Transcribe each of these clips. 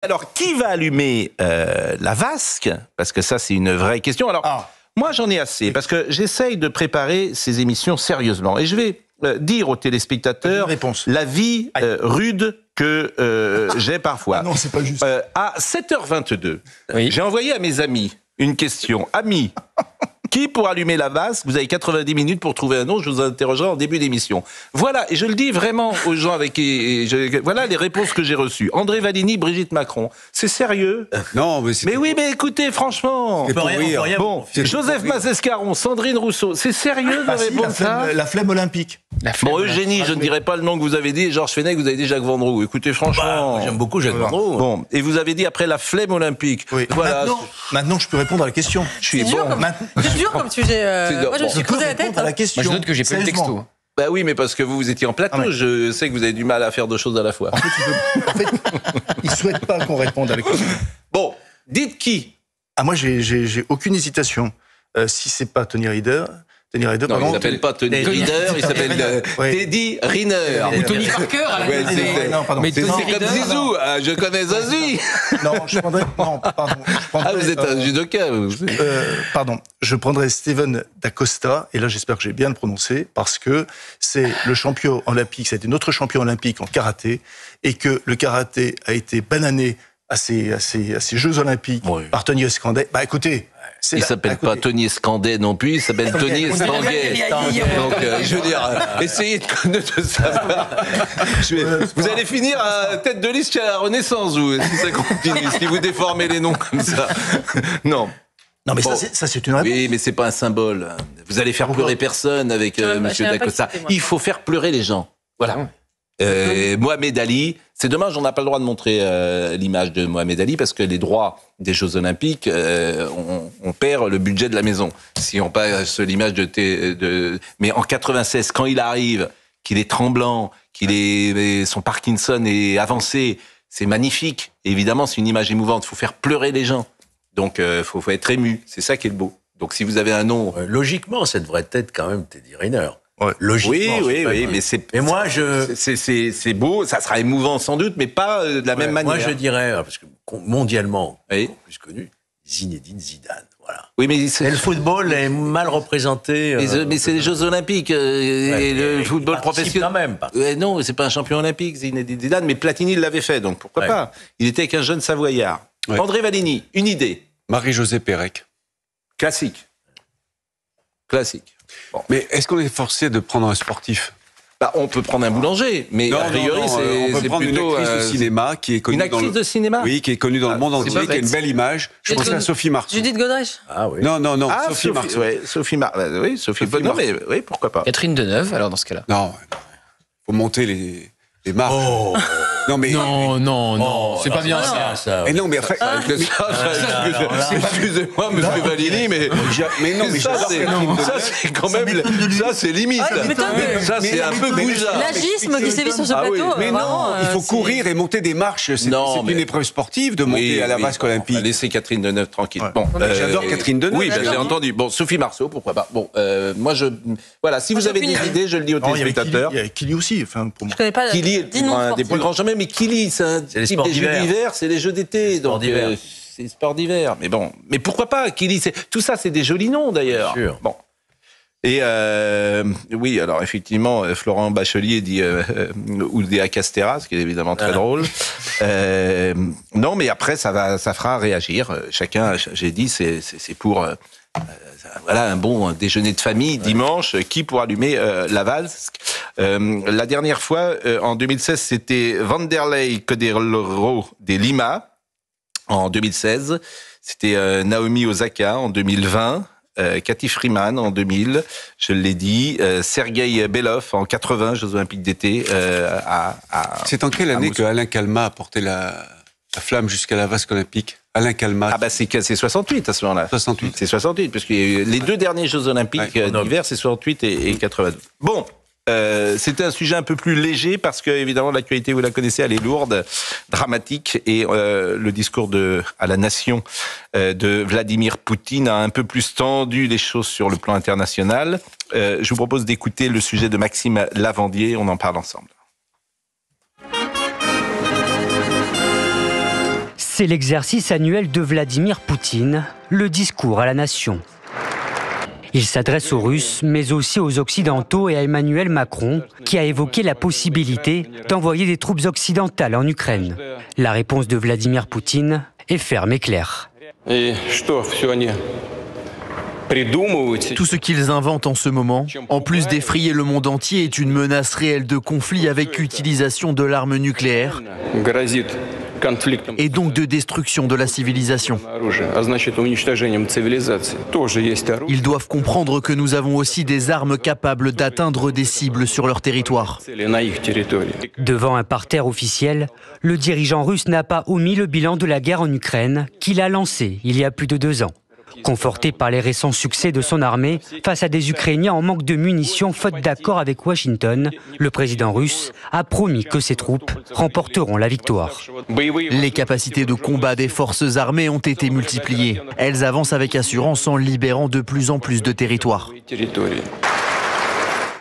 Alors, qui va allumer la vasque? Parce que ça, c'est une vraie question. Alors, moi, j'en ai assez, parce que j'essaye de préparer ces émissions sérieusement. Et je vais dire aux téléspectateurs la vie rude que j'ai parfois. Ah non, c'est pas juste. À 7h22, j'ai envoyé à mes amis une question. Amis, qui pour allumer la vasque? Vous avez 90 minutes pour trouver un nom, je vous interrogerai en début d'émission. Voilà, et je le dis vraiment aux gens avec qui... voilà les réponses que j'ai reçues. André Valigny, Brigitte Macron. C'est sérieux? Non, mais Mais oui, mais écoutez, franchement... Bon, Joseph Mazescaron, Sandrine Rousseau, c'est sérieux de répondre ça? La flemme olympique. Bon, Eugénie, je ne dirais pas le nom que vous avez dit, et Georges Fenech, vous avez dit Jacques Vendroux. Écoutez, franchement... J'aime beaucoup Jacques Vendroux. Bon, et vous avez dit après la flemme olympique. Oui. Voilà. Maintenant, je peux répondre à la question. Je suis bon. C'est dur comme sujet. Moi, je me suis creusé la tête. À la question. Moi, je note que j'ai pas le texto. Bah oui, mais parce que vous étiez en plateau, je sais que vous avez du mal à faire deux choses à la fois. En fait, ils souhaitent pas qu'on réponde à la question. Bon, dites qui? Ah, moi, j'ai aucune hésitation. Si c'est pas Tony Riner, non, pardon, il s'appelle pas Tony Riner, il s'appelle Teddy Riner. Ou Tony Parker à la non, pardon. Mais C'est Tony comme Riner, Zizou, je connais Zazie. Non, je prendrais. Non, pardon. Ah, vous êtes un judoka, vous. Pardon, je prendrais Steven D'Acosta, et là j'espère que j'ai bien le prononcé, parce que c'est le champion olympique, ça a été notre champion olympique en karaté, et que le karaté a été banané à ces Jeux olympiques par Tony Escandé. Bah écoutez... Il s'appelle pas Tony Escandé non plus, il s'appelle Tony Estanguet. Donc, je veux dire, essayez de connaître ça. Vous allez finir à tête de liste à la Renaissance, vous, si ça continue, si vous déformez les noms comme ça. Non. Non, mais ça, c'est une réponse. Oui, mais c'est pas un symbole. Vous allez faire pleurer personne avec Monsieur D'Acosta. Il faut faire pleurer les gens. Voilà. Mohamed Ali, c'est dommage, on n'a pas le droit de montrer l'image de Mohamed Ali parce que les droits des Jeux Olympiques, on perd le budget de la maison. Si on passe l'image mais en 96, quand il arrive, qu'il est tremblant, son Parkinson est avancé, c'est magnifique. Et évidemment, c'est une image émouvante. Il faut faire pleurer les gens. Donc, faut être ému. C'est ça qui est le beau. Donc, si vous avez un nom, logiquement, ça devrait être quand même Teddy Riner. Ouais. Logiquement, oui, mais Mais moi, c'est beau, ça sera émouvant sans doute, mais pas de la même manière. Moi, je dirais, parce que mondialement, plus connu, Zinedine Zidane. Voilà. Oui, mais le football est mal représenté. Mais c'est les Jeux Olympiques et le football professionnel. Quand même. Non, c'est pas un champion olympique, Zinedine Zidane, mais Platini l'avait fait, donc pourquoi pas. Il était avec un jeune Savoyard. André Valigny, une idée. Marie-Josée Pérec. Classique. Bon. Mais est-ce qu'on est forcé de prendre un sportif? On peut prendre un boulanger, mais a priori, c'est prendre plutôt une actrice de cinéma qui est connue. Une actrice de cinéma? Oui, qui est connue dans le monde entier, qui a une belle image. Je pense à Sophie Marceau. Judith Godrèche? Ah oui. Non, Sophie Marceau. Sophie Marceau. Oui, Sophie Marceau. Non, mais oui, pourquoi pas. Catherine Deneuve, alors dans ce cas-là. Non, faut monter les marches. Oh. Non, mais... Non, c'est pas bien ça. Mais non, mais enfin... Excusez-moi, monsieur Valigny, mais non, mais ça, c'est quand même... Ça, c'est limite. Ça, c'est un peu goujat. L'agisme qui sévit sur ce plateau. Mais non, il faut courir et monter des marches. C'est une épreuve sportive de monter à la vasque olympique. Laissez Catherine Deneuve tranquille. Bon, j'adore Catherine Deneuve. Oui, j'ai entendu. Bon, Sophie Marceau, pourquoi pas. Bon, moi, voilà, si vous avez des idées, je le dis aux téléspectateurs. Il y a Kili aussi, enfin, pour moi. Je connais pas. Kili est un des plus grands jamais, mais Kili, c'est un type des jeux d'hiver, c'est les jeux d'été. Donc, c'est sport d'hiver. Mais bon, mais pourquoi pas Kili, tout ça, c'est des jolis noms d'ailleurs. Bien sûr. Bon. Et oui, alors effectivement, Florent Bachelier dit Oudéa Castéra, ce qui est évidemment très drôle. Non, mais après, ça fera réagir. Chacun, j'ai dit, c'est pour voilà un bon déjeuner de famille dimanche. Qui pour allumer la vasque? La dernière fois, en 2016, c'était Vanderlei Cordero de Lima. En 2016, c'était Naomi Osaka en 2020. Cathy Freeman en 2000, je l'ai dit, Sergueï Belov en 80, Jeux Olympiques d'été. C'est en quelle année que Alain Calmat a porté la flamme jusqu'à la vasque olympique? Alain Calmat. C'est 68 à ce moment-là. 68. C'est 68, parce que les deux derniers Jeux Olympiques d'hiver, c'est 68 et 92. Bon. C'était un sujet un peu plus léger parce que évidemment l'actualité, vous la connaissez, elle est lourde, dramatique, et le discours à la nation de Vladimir Poutine a un peu plus tendu les choses sur le plan international. Je vous propose d'écouter le sujet de Maxime Lavandier, on en parle ensemble. C'est l'exercice annuel de Vladimir Poutine, le discours à la nation. Il s'adresse aux Russes, mais aussi aux Occidentaux et à Emmanuel Macron, qui a évoqué la possibilité d'envoyer des troupes occidentales en Ukraine. La réponse de Vladimir Poutine est ferme et claire. Tout ce qu'ils inventent en ce moment, en plus d'effrayer le monde entier, est une menace réelle de conflit avec l'utilisation de l'arme nucléaire et donc de destruction de la civilisation. Ils doivent comprendre que nous avons aussi des armes capables d'atteindre des cibles sur leur territoire. Devant un parterre officiel, le dirigeant russe n'a pas omis le bilan de la guerre en Ukraine qu'il a lancé il y a plus de 2 ans. Conforté par les récents succès de son armée face à des Ukrainiens en manque de munitions faute d'accord avec Washington, le président russe a promis que ses troupes remporteront la victoire. Les capacités de combat des forces armées ont été multipliées. Elles avancent avec assurance en libérant de plus en plus de territoires.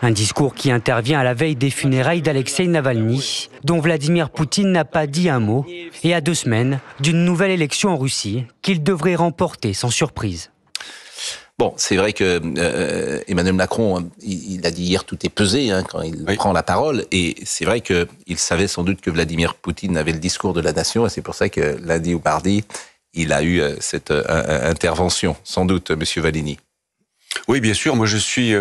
Un discours qui intervient à la veille des funérailles d'Alexeï Navalny, dont Vladimir Poutine n'a pas dit un mot, et à 2 semaines d'une nouvelle élection en Russie qu'il devrait remporter sans surprise. Bon, c'est vrai que Emmanuel Macron, il a dit hier tout est pesé quand il prend la parole, et c'est vrai qu'il savait sans doute que Vladimir Poutine avait le discours de la nation, et c'est pour ça que lundi ou mardi, il a eu cette intervention, sans doute, Monsieur Vallini. Oui, bien sûr, moi je suis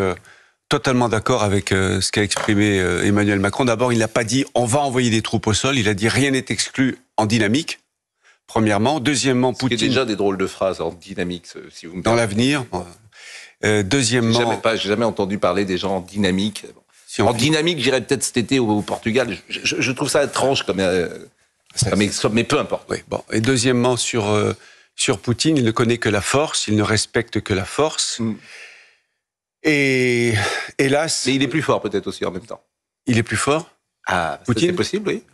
totalement d'accord avec ce qu'a exprimé Emmanuel Macron. D'abord, il n'a pas dit on va envoyer des troupes au sol, il a dit rien n'est exclu en dynamique, premièrement. Deuxièmement, Poutine... C'est déjà des drôles de phrases en dynamique, si vous me permettez. Dans l'avenir. Deuxièmement... J'ai jamais entendu parler des gens en dynamique. En dynamique, j'irais peut-être cet été au Portugal. Je trouve ça étrange mais peu importe. Oui, bon. Et deuxièmement, sur Poutine, il ne connaît que la force, il ne respecte que la force. Et hélas... Mais il est plus fort peut-être aussi en même temps. Il est plus fort? Poutine, c'est possible, oui.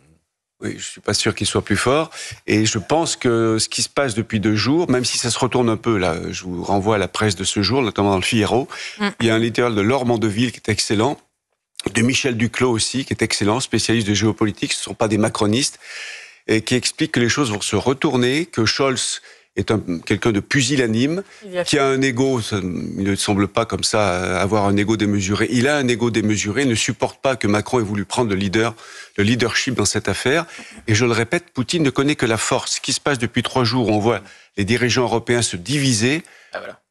Oui, je suis pas sûr qu'il soit plus fort. Et je pense que ce qui se passe depuis 2 jours, même si ça se retourne un peu, là, je vous renvoie à la presse de ce jour, notamment dans le Figaro, il y a un littéral de Laure Mandeville qui est excellent, de Michel Duclos aussi, qui est excellent, spécialiste de géopolitique, ce ne sont pas des macronistes, et qui explique que les choses vont se retourner, que Scholz est quelqu'un de pusillanime, qui a un ego, il ne semble pas comme ça avoir un ego démesuré. Il a un ego démesuré, il ne supporte pas que Macron ait voulu prendre le leadership dans cette affaire. Et je le répète, Poutine ne connaît que la force. Ce qui se passe depuis 3 jours, où on voit les dirigeants européens se diviser,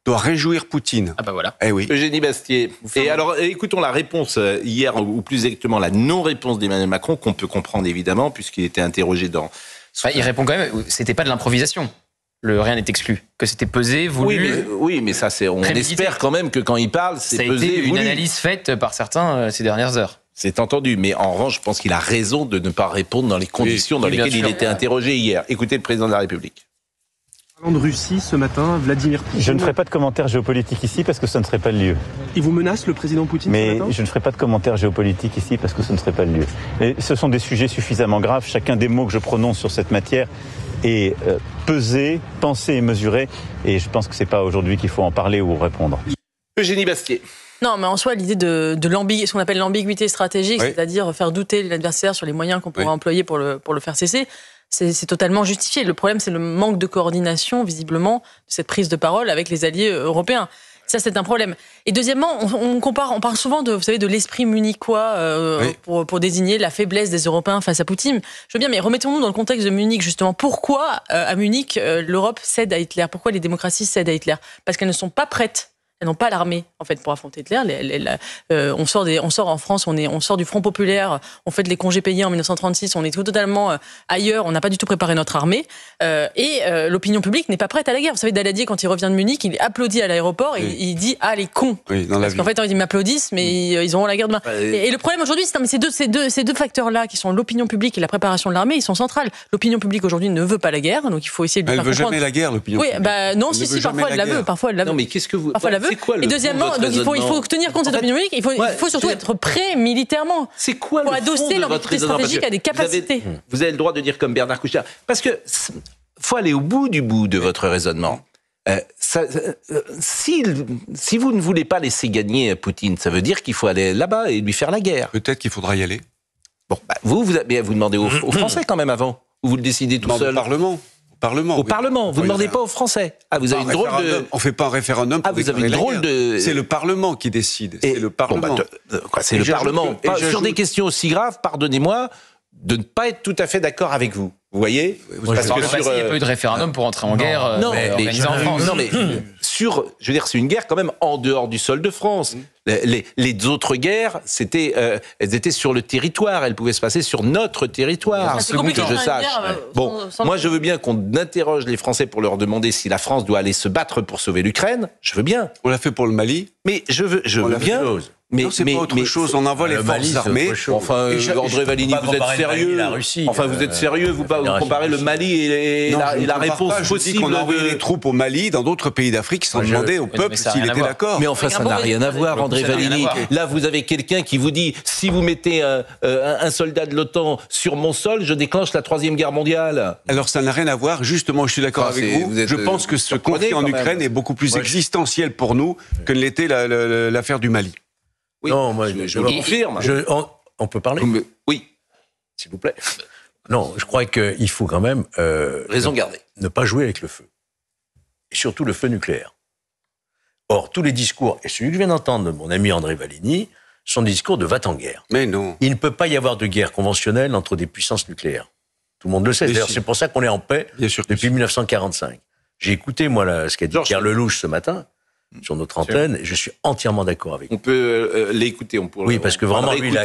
doit réjouir Poutine. Eh oui. Eugénie Bastier. Et alors, écoutons la réponse hier, ou plus exactement la non-réponse d'Emmanuel Macron, qu'on peut comprendre évidemment, puisqu'il était interrogé dans... il répond quand même, c'était pas de l'improvisation. Le rien n'est exclu. Que c'était pesé, voulu. Oui, mais ça, on espère quand même que quand il parle, c'est pesé, voulu. Ça a été une analyse faite par certains ces dernières heures. C'est entendu, mais en revanche, je pense qu'il a raison de ne pas répondre dans les conditions dans lesquelles il était interrogé hier. Écoutez le président de la République. Parlant de Russie, ce matin, Vladimir Poutine... Je ne ferai pas de commentaires géopolitiques ici parce que ce ne serait pas le lieu. Il vous menace, le président Poutine, mais ce matin ? Je ne ferai pas de commentaires géopolitiques ici parce que ce ne serait pas le lieu. Mais ce sont des sujets suffisamment graves. Chacun des mots que je prononce sur cette matière est pesé, pensé et mesuré. Et je pense que ce n'est pas aujourd'hui qu'il faut en parler ou répondre. Eugénie Bastier. Non, mais en soi, l'idée de ce qu'on appelle l'ambiguïté stratégique, c'est-à-dire faire douter l'adversaire sur les moyens qu'on pourrait employer pour le faire cesser, c'est totalement justifié. Le problème, c'est le manque de coordination, visiblement, de cette prise de parole avec les alliés européens. Ça, c'est un problème. Et deuxièmement, on parle souvent de l'esprit munichois pour désigner la faiblesse des Européens face à Poutine. Je veux bien, mais remettons-nous dans le contexte de Munich, justement. Pourquoi, à Munich, l'Europe cède à Hitler? Pourquoi les démocraties cèdent à Hitler? Parce qu'elles ne sont pas prêtes. Elles n'ont pas l'armée, en fait, pour affronter Hitler. On sort en France, on sort du Front populaire, on fait les congés payés en 1936, on est totalement ailleurs, on n'a pas du tout préparé notre armée. Et l'opinion publique n'est pas prête à la guerre. Vous savez, Daladier, quand il revient de Munich, il applaudit à l'aéroport et il dit « Ah, les cons !» Parce qu'en fait, ils m'applaudissent, mais ils auront la guerre demain. Et le problème aujourd'hui, c'est ces deux facteurs-là, qui sont l'opinion publique et la préparation de l'armée, ils sont centrales. L'opinion publique aujourd'hui ne veut pas la guerre, donc il faut essayer de faire comprendre. Elle ne veut jamais la guerre, l'opinion publique. Non, si, parfois elle la veut. Parfois elle la veut. Non, mais qu'est-ce que vous... Et deuxièmement, donc il faut tenir compte de cette opinion publique, il faut surtout être prêt militairement. C'est quoi pour adosser l'ambiguïté stratégique à des capacités. Vous avez le droit de dire comme Bernard Kouchner, parce que faut aller au bout de votre raisonnement. Si vous ne voulez pas laisser gagner Poutine, ça veut dire qu'il faut aller là-bas et lui faire la guerre. Peut-être qu'il faudra y aller. Bon, vous demandez aux Français quand même avant, ou vous le décidez tout seul. Au Parlement. Au Parlement. Vous ne demandez pas aux Français. Ah, vous avez une drôle de... On fait pas un référendum pour vous avez une drôle de... C'est le Parlement qui décide. C'est le Parlement. C'est le Parlement. Sur des questions aussi graves, pardonnez-moi, de ne pas être tout à fait d'accord avec vous. Vous voyez? Parce que il n'y a pas eu de référendum pour entrer en guerre organisé en France. Non, mais je veux dire, c'est une guerre quand même en dehors du sol de France. Les autres guerres, elles étaient sur le territoire. Elles pouvaient se passer sur notre territoire. C'est compliqué que je sache. Moi, je veux bien qu'on interroge les Français pour leur demander si la France doit aller se battre pour sauver l'Ukraine. Je veux bien. On l'a fait pour le Mali. Mais je veux bien. Mais c'est pas autre chose. On envoie les forces armées. Enfin, André Valigny, vous êtes sérieux? Enfin, vous êtes sérieux? Vous comparez le Mali et la réponse possible. On a envoyé les troupes au Mali, dans d'autres pays d'Afrique, qui sont demandés au peuple s'il était d'accord. Mais enfin, ça n'a rien à voir, André Valigny. Là, vous avez quelqu'un qui vous dit si vous mettez un soldat de l'OTAN sur mon sol, je déclenche la 3e guerre mondiale. Alors, ça n'a rien à voir. Justement, je suis d'accord avec vous. Je pense que ce conflit en Ukraine est beaucoup plus existentiel pour nous que ne l'était l'affaire du Mali. Oui, non, moi, je confirme. On peut parler? Oui. S'il vous plaît. Non, je crois qu'il faut quand même raison garder. Ne pas jouer avec le feu. Et surtout le feu nucléaire. Or, tous les discours, et celui que je viens d'entendre de mon ami André Valigny, sont des discours de va-t-en-guerre. Mais non. Il ne peut pas y avoir de guerre conventionnelle entre des puissances nucléaires. Tout le monde le sait. D'ailleurs, c'est pour ça qu'on est en paix depuis 1945. J'ai écouté, moi, ce qu'a dit Pierre Lelouch ce matin, sur notre antenne, et je suis entièrement d'accord avec lui. On peut l'écouter. Oui, parce que vraiment, lui, il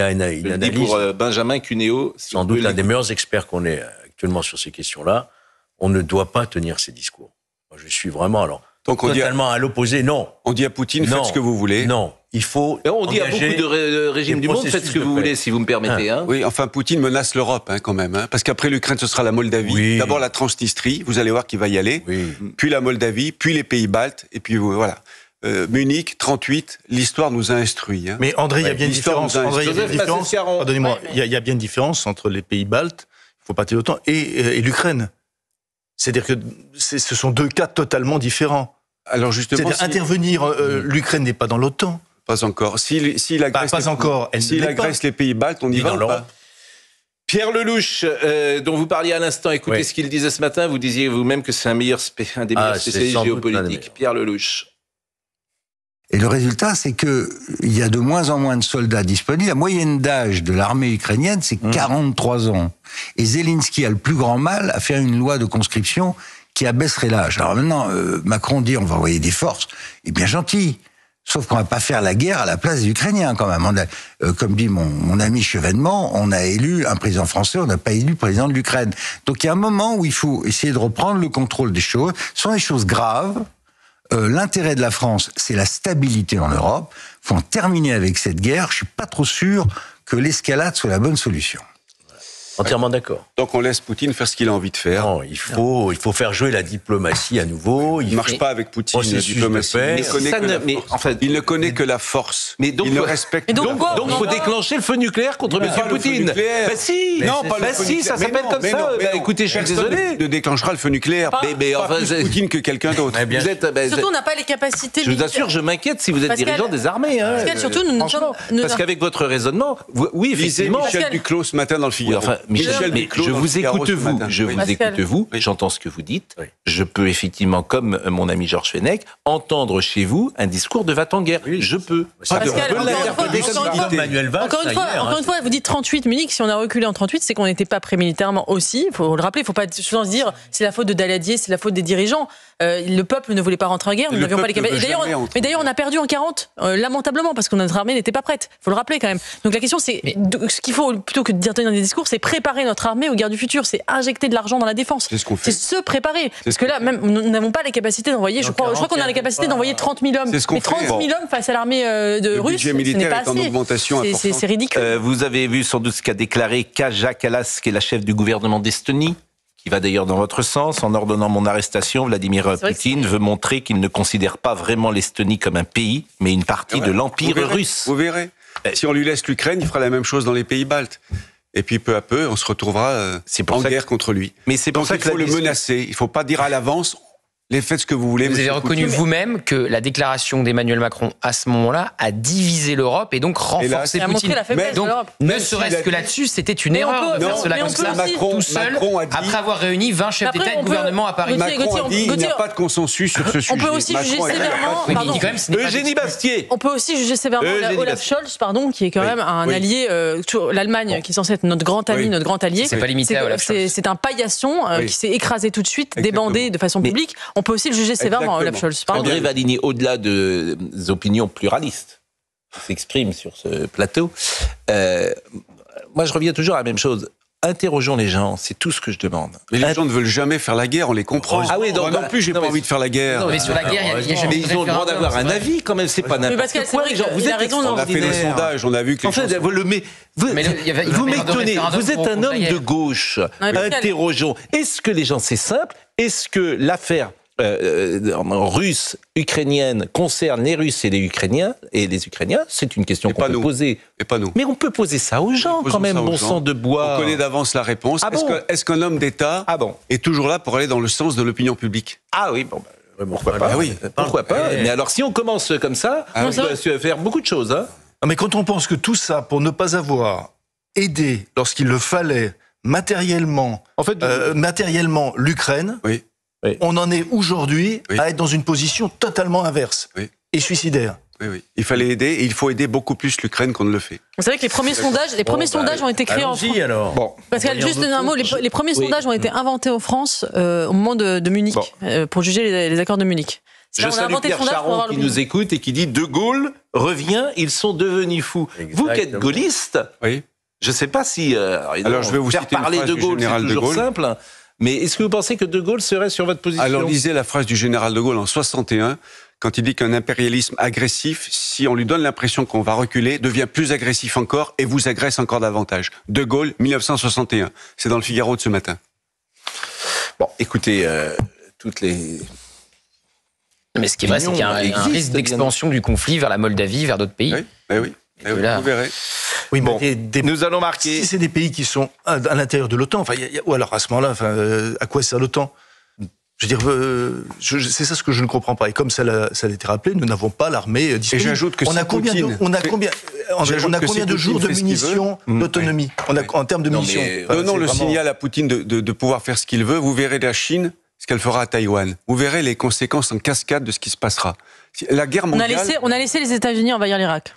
a une analyse. Pour Benjamin Cuneo, sans doute l'un des meilleurs experts qu'on ait actuellement sur ces questions-là. On ne doit pas tenir ces discours. Moi, je suis vraiment totalement à l'opposé. Non. On dit à Poutine, faites ce que vous voulez. Non. Il faut. On dit à beaucoup de régimes du monde, faites ce que vous voulez, si vous me permettez. Oui, enfin, Poutine menace l'Europe, quand même. Parce qu'après l'Ukraine, ce sera la Moldavie. Oui. D'abord la Transnistrie, vous allez voir qu'il va y aller. Oui. Puis la Moldavie, puis les pays baltes, et puis voilà. Munich, 38, l'histoire nous a instruits. Mais André, il y a bien une différence. Pardonnez-moi, il y a bien une différence entre les pays baltes, il ne faut pas dire autant, et l'Ukraine. C'est-à-dire que ce sont deux cas totalement différents. Alors justement, c'est-à-dire intervenir, l'Ukraine n'est pas dans l'OTAN. Pas encore. S'il agresse les pays baltes, on y va pas. Pierre Lelouch, dont vous parliez à l'instant, écoutez ce qu'il disait ce matin. Vous disiez vous-même que c'est un des meilleurs spécialistes géopolitiques. Pierre Lelouch. Et le résultat, c'est que il y a de moins en moins de soldats disponibles. La moyenne d'âge de l'armée ukrainienne, c'est 43 ans. Et Zelensky a le plus grand mal à faire une loi de conscription qui abaisserait l'âge. Alors maintenant, Macron dit on va envoyer des forces. Eh bien gentil. Sauf qu'on va pas faire la guerre à la place des Ukrainiens, quand même. On a, comme dit mon ami Chevènement, on a élu un président français, on n'a pas élu le président de l'Ukraine. Donc il y a un moment où il faut essayer de reprendre le contrôle des choses. Ce sont des choses graves. L'intérêt de la France, c'est la stabilité en Europe. Il faut en terminer avec cette guerre. Je suis pas trop sûr que l'escalade soit la bonne solution. Entièrement d'accord. Donc on laisse Poutine faire ce qu'il a envie de faire. Non, il faut faire jouer la diplomatie à nouveau. Il ne marche pas avec Poutine, la diplomatie. Il ne connaît que la force. Mais donc, il ne respecte donc il faut déclencher le feu nucléaire contre M. Poutine. Bah si, non, pas le feu nucléaire. Ça s'appelle comme ça. Écoutez, je suis désolé. Ne déclenchera le feu nucléaire. Mais enfin, plus Poutine que quelqu'un d'autre. Surtout, on n'a pas les capacités. Je vous assure, je m'inquiète si vous êtes dirigeant des armées. Surtout, parce qu'avec votre raisonnement, oui, effectivement. Michel Duclos ce matin dans le Figaro. Michel, je vous écoute, vous, j'entends ce que vous dites. Oui. Je peux effectivement, comme mon ami Georges Fenech, entendre chez vous un discours de va-t-en-guerre. Oui. Je peux. Encore une fois, vous dites 38 Munich. Si on a reculé en 38, c'est qu'on n'était pas prêt militairement aussi. Il faut le rappeler. Il ne faut pas souvent se dire c'est la faute de Daladier, c'est la faute des dirigeants. Le peuple ne voulait pas rentrer en guerre. Nous n'avions pas les capacités. Mais d'ailleurs, on a perdu en 40, lamentablement, parce que notre armée n'était pas prête. Il faut le rappeler quand même. Donc la question, c'est ce qu'il faut, plutôt que de dire tenir des discours, c'est préparer notre armée aux guerres du futur. C'est injecter de l'argent dans la défense. C'est ce qu'on fait. C'est se préparer. Parce que là, même, nous n'avons pas les capacités d'envoyer. Je crois qu'on a les capacités d'envoyer 30 000 hommes. Mais 30 000 hommes face à l'armée russe, ce n'est pas assez. C'est ridicule. Vous avez vu sans doute ce qu'a déclaré Kaja Kallas, qui est la chef du gouvernement d'Estonie, qui va d'ailleurs dans votre sens. En ordonnant mon arrestation, Vladimir Poutine veut montrer qu'il ne considère pas vraiment l'Estonie comme un pays, mais une partie de l'empire russe. Vous verrez. Si on lui laisse l'Ukraine, il fera la même chose dans les pays baltes. Et puis peu à peu, on se retrouvera en guerre contre lui. Mais c'est pour ça qu'il faut le menacer. Il ne faut pas dire à l'avance Faites ce que vous voulez. Vous avez reconnu vous-même que la déclaration d'Emmanuel Macron à ce moment-là a divisé l'Europe et donc renforcé Poutine. Donc, ne serait-ce que là-dessus, c'était une erreur de faire cela comme ça. Macron a dit, après avoir réuni 20 chefs d'État et de gouvernement à Paris. Macron a dit il n'y a pas de consensus sur ce sujet. On peut aussi juger sévèrement. Eugénie Bastier. On peut aussi juger sévèrement Olaf Scholz, qui est quand même un allié. L'Allemagne, qui est censée être notre grand ami, notre grand allié. C'est pas limité à Olaf Scholz. C'est un paillasson qui s'est écrasé tout de suite, débandé de façon publique. On peut aussi le juger sévèrement, Olaf Scholz. André Valigny, au-delà des opinions pluralistes qui s'expriment sur ce plateau, moi je reviens toujours à la même chose. Interrogeons les gens, c'est tout ce que je demande. Mais les gens ne veulent jamais faire la guerre, on les comprend. Ah oui, donc, moi non plus, j'ai pas envie de faire la guerre. Non, mais sur la guerre, il y a jamais. Mais ils ont le droit d'avoir un avis quand même, c'est pas n'importe quoi. Les gens, vous êtes on a fait des sondages, on a vu que les gens... Vous m'étonnez, vous êtes un homme de gauche. Interrogeons. Est-ce que les gens, c'est simple, est-ce que l'affaire russe, ukrainienne concerne les Russes et les Ukrainiens, c'est une question qu'on peut poser. Et pas nous. Mais on peut poser ça aux gens quand même, bon sang de bois. On connaît d'avance la réponse. Est-ce qu'un homme d'État est toujours là pour aller dans le sens de l'opinion publique? Ah oui, pourquoi pas. Pourquoi pas. Mais alors si on commence comme ça, on va faire beaucoup de choses. Mais quand on pense que tout ça, pour ne pas avoir aidé lorsqu'il le fallait matériellement, l'Ukraine, on en est aujourd'hui à être dans une position totalement inverse et suicidaire. Oui. Il fallait aider et il faut aider beaucoup plus l'Ukraine qu'on ne le fait. Vous savez que les premiers sondages ont été créés en France. Alors. Bon. Parce que juste un mot, les premiers sondages ont été inventés en France au moment de Munich pour juger les accords de Munich. Je salue Pierre Charon qui nous écoute et qui dit De Gaulle revient, ils sont devenus fous. Exactement. Vous qui êtes gaulliste, je ne sais pas si alors je vais vous faire citer parler de Gaulle, c'est toujours simple. Mais est-ce que vous pensez que De Gaulle serait sur votre position? Alors lisez la phrase du général de Gaulle en 61, quand il dit qu'un impérialisme agressif, si on lui donne l'impression qu'on va reculer, devient plus agressif encore et vous agresse encore davantage. De Gaulle, 1961. C'est dans le Figaro de ce matin. Bon, écoutez, toutes les... Mais ce qui est vrai, c'est qu'il y a un risque d'expansion du conflit vers la Moldavie, vers d'autres pays. Oui, vous verrez. Oui, bon, nous allons marquer. Si c'est des pays qui sont à l'intérieur de l'OTAN, ou alors à ce moment-là, à quoi sert l'OTAN? Je veux dire, c'est ça ce que je ne comprends pas. Et comme ça a été rappelé, nous n'avons pas l'armée disponible. Et j'ajoute que on a combien de jours de munitions d'autonomie en termes de munitions? Donnons le signal à Poutine de pouvoir faire ce qu'il veut. Vous verrez la Chine, ce qu'elle fera à Taïwan. Vous verrez les conséquences en cascade de ce qui se passera. La guerre mondiale... On a laissé les États-Unis envahir l'Irak.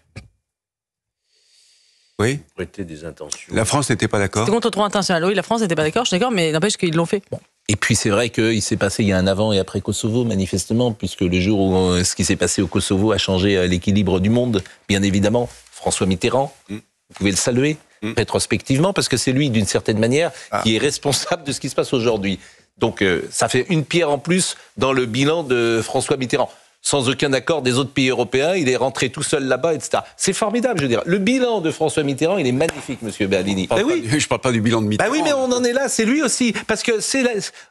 Oui. Prêter des intentions. La France n'était pas d'accord. C'était contre le droit international. Oui, la France n'était pas d'accord, je suis d'accord, mais n'empêche qu'ils l'ont fait. Bon. Et puis c'est vrai qu'il s'est passé, il y a un avant et après Kosovo, manifestement, puisque le jour où ce qui s'est passé au Kosovo a changé l'équilibre du monde, bien évidemment, François Mitterrand, vous pouvez le saluer rétrospectivement, parce que c'est lui, d'une certaine manière, qui est responsable de ce qui se passe aujourd'hui. Donc ça fait une pierre en plus dans le bilan de François Mitterrand. Sans aucun accord des autres pays européens, il est rentré tout seul là-bas, etc. C'est formidable, je veux dire. Le bilan de François Mitterrand, il est magnifique, monsieur Berlini. Je parle pas du bilan de Mitterrand. Oui, mais on en est là, c'est lui aussi. Parce que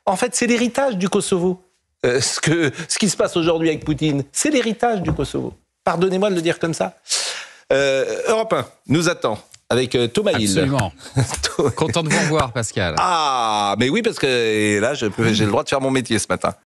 en fait, c'est l'héritage du Kosovo. Ce qui se passe aujourd'hui avec Poutine, c'est l'héritage du Kosovo. Pardonnez-moi de le dire comme ça. Europe 1 nous attend avec Thomas Hill. Absolument. Content de vous revoir, Pascal. Ah, mais oui, parce que là, j'ai le droit de faire mon métier ce matin.